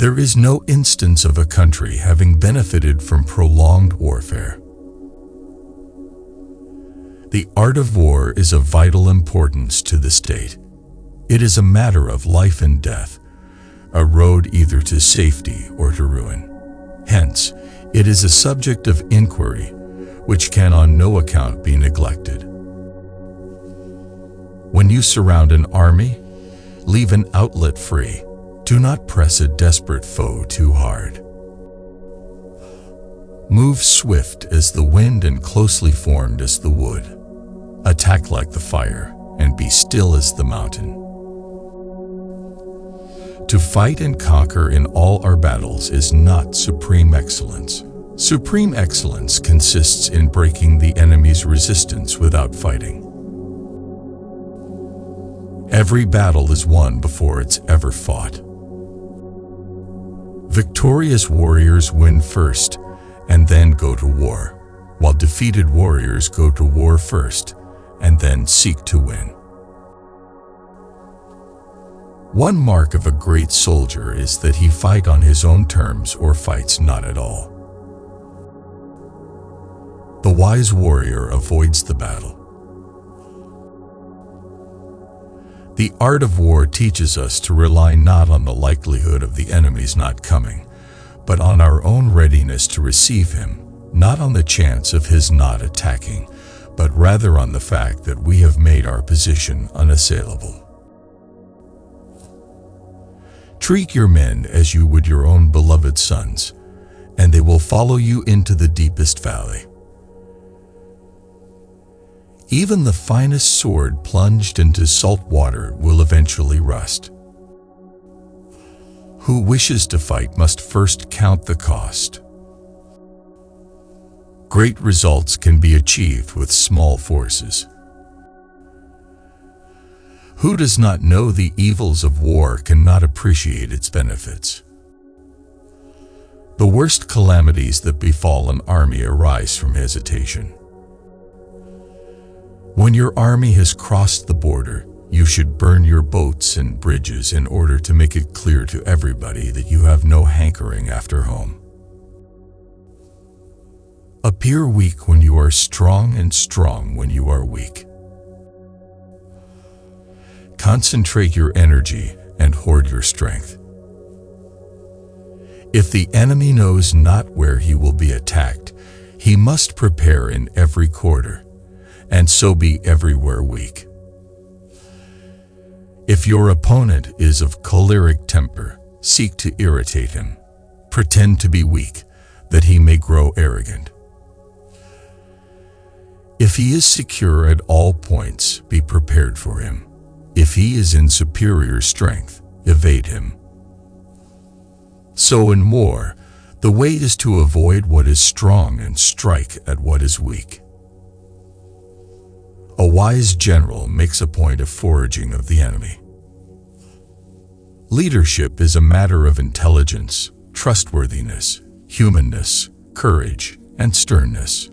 There is no instance of a country having benefited from prolonged warfare. The art of war is of vital importance to the state. It is a matter of life and death, a road either to safety or to ruin. Hence, it is a subject of inquiry, which can on no account be neglected. When you surround an army, leave an outlet free. Do not press a desperate foe too hard. Move swift as the wind and closely formed as the wood. Attack like the fire, and be still as the mountain. To fight and conquer in all our battles is not supreme excellence. Supreme excellence consists in breaking the enemy's resistance without fighting. Every battle is won before it's ever fought. Victorious warriors win first and then go to war, while defeated warriors go to war first and then seek to win. One mark of a great soldier is that he fight on his own terms or fights not at all. The wise warrior avoids the battle. The art of war teaches us to rely not on the likelihood of the enemy's not coming, but on our own readiness to receive him, not on the chance of his not attacking, but rather on the fact that we have made our position unassailable. Treat your men as you would your own beloved sons, and they will follow you into the deepest valley. Even the finest sword plunged into salt water will eventually rust. Who wishes to fight must first count the cost. Great results can be achieved with small forces. Who does not know the evils of war cannot appreciate its benefits. The worst calamities that befall an army arise from hesitation. When your army has crossed the border, you should burn your boats and bridges in order to make it clear to everybody that you have no hankering after home. Appear weak when you are strong and strong when you are weak. Concentrate your energy and hoard your strength. If the enemy knows not where he will be attacked, he must prepare in every quarter, and so be everywhere weak. If your opponent is of choleric temper, seek to irritate him. Pretend to be weak, that he may grow arrogant. If he is secure at all points, be prepared for him. If he is in superior strength, evade him. So in war, the way is to avoid what is strong and strike at what is weak. A wise general makes a point of foraging of the enemy. Leadership is a matter of intelligence, trustworthiness, humanness, courage, and sternness.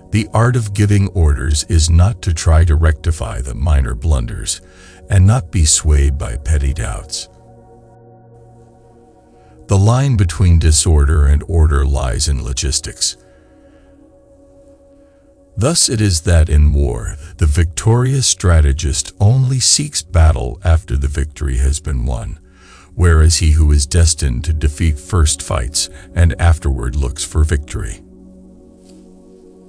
The art of giving orders is not to try to rectify the minor blunders and not be swayed by petty doubts. The line between disorder and order lies in logistics. Thus it is that in war, the victorious strategist only seeks battle after the victory has been won, whereas he who is destined to defeat first fights and afterward looks for victory.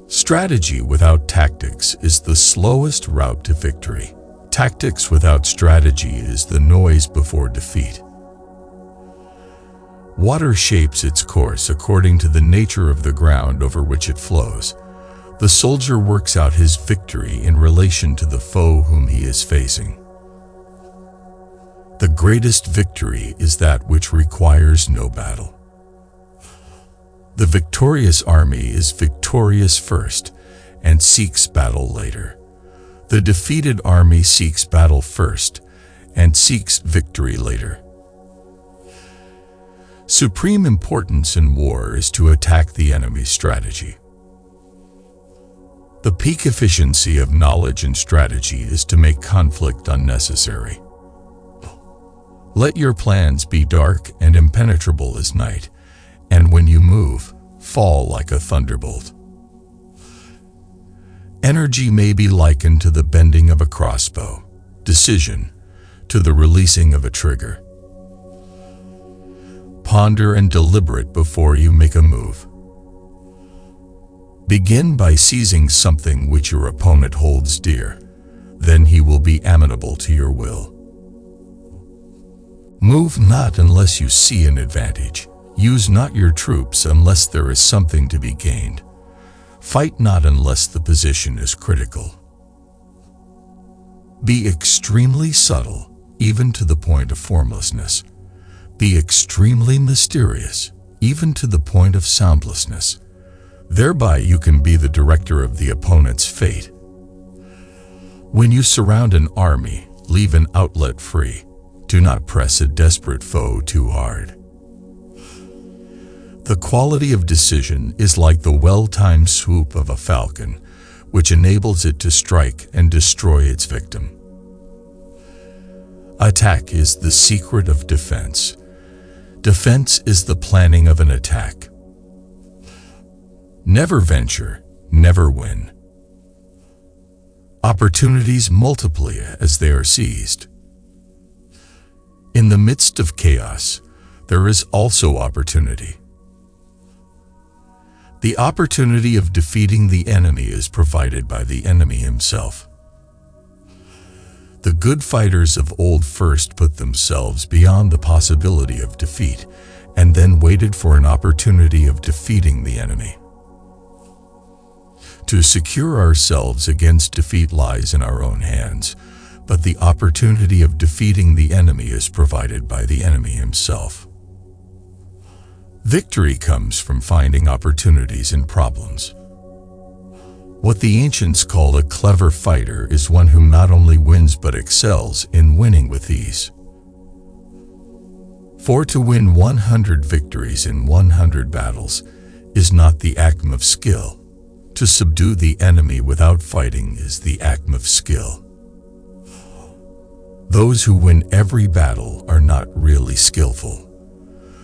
Strategy without tactics is the slowest route to victory. Tactics without strategy is the noise before defeat. Water shapes its course according to the nature of the ground over which it flows. The soldier works out his victory in relation to the foe whom he is facing. The greatest victory is that which requires no battle. The victorious army is victorious first and seeks battle later. The defeated army seeks battle first and seeks victory later. Supreme importance in war is to attack the enemy's strategy. The peak efficiency of knowledge and strategy is to make conflict unnecessary. Let your plans be dark and impenetrable as night, and when you move, fall like a thunderbolt. Energy may be likened to the bending of a crossbow, decision to the releasing of a trigger. Ponder and deliberate before you make a move. Begin by seizing something which your opponent holds dear, then he will be amenable to your will. Move not unless you see an advantage. Use not your troops unless there is something to be gained. Fight not unless the position is critical. Be extremely subtle, even to the point of formlessness. Be extremely mysterious, even to the point of soundlessness. Thereby you can be the director of the opponent's fate. When you surround an army, leave an outlet free. Do not press a desperate foe too hard. The quality of decision is like the well-timed swoop of a falcon, which enables it to strike and destroy its victim. Attack is the secret of defense. Defense is the planning of an attack. Never venture, never win. Opportunities multiply as they are seized. In the midst of chaos, there is also opportunity. The opportunity of defeating the enemy is provided by the enemy himself. The good fighters of old first put themselves beyond the possibility of defeat, and then waited for an opportunity of defeating the enemy. To secure ourselves against defeat lies in our own hands, but the opportunity of defeating the enemy is provided by the enemy himself. Victory comes from finding opportunities in problems. What the ancients called a clever fighter is one who not only wins but excels in winning with ease. For to win 100 victories in 100 battles is not the acme of skill. To subdue the enemy without fighting is the acme of skill. Those who win every battle are not really skillful.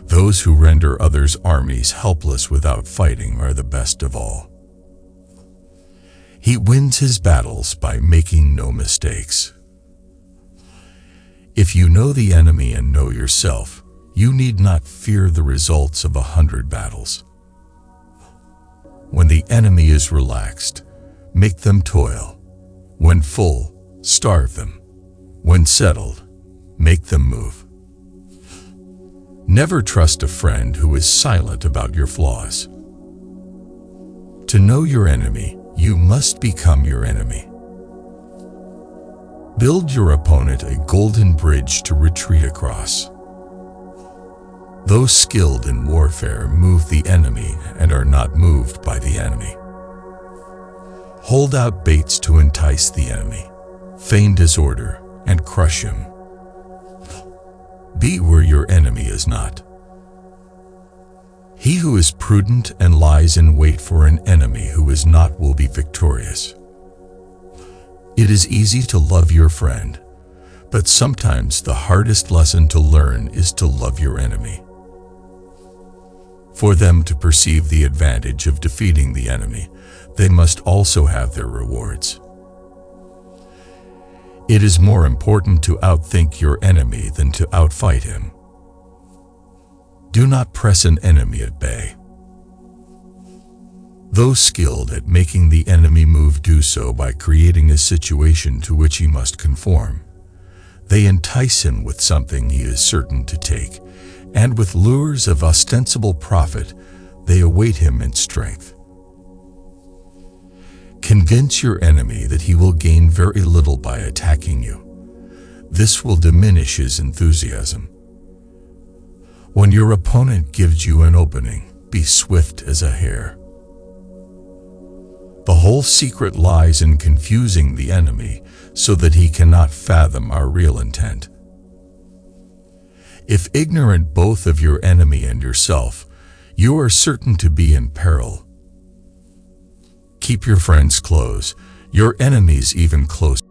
Those who render others' armies helpless without fighting are the best of all. He wins his battles by making no mistakes. If you know the enemy and know yourself, you need not fear the results of 100 battles. When the enemy is relaxed, make them toil. When full, starve them. When settled, make them move. Never trust a friend who is silent about your flaws. To know your enemy, you must become your enemy. Build your opponent a golden bridge to retreat across. Those skilled in warfare move the enemy and are not moved by the enemy. Hold out baits to entice the enemy, feign disorder, and crush him. Be where your enemy is not. He who is prudent and lies in wait for an enemy who is not will be victorious. It is easy to love your friend, but sometimes the hardest lesson to learn is to love your enemy. For them to perceive the advantage of defeating the enemy, they must also have their rewards. It is more important to outthink your enemy than to outfight him. Do not press an enemy at bay. Those skilled at making the enemy move do so by creating a situation to which he must conform. They entice him with something he is certain to take, and with lures of ostensible profit, they await him in strength. Convince your enemy that he will gain very little by attacking you. This will diminish his enthusiasm. When your opponent gives you an opening, be swift as a hare. The whole secret lies in confusing the enemy so that he cannot fathom our real intent. If ignorant both of your enemy and yourself, you are certain to be in peril. Keep your friends close, your enemies even closer.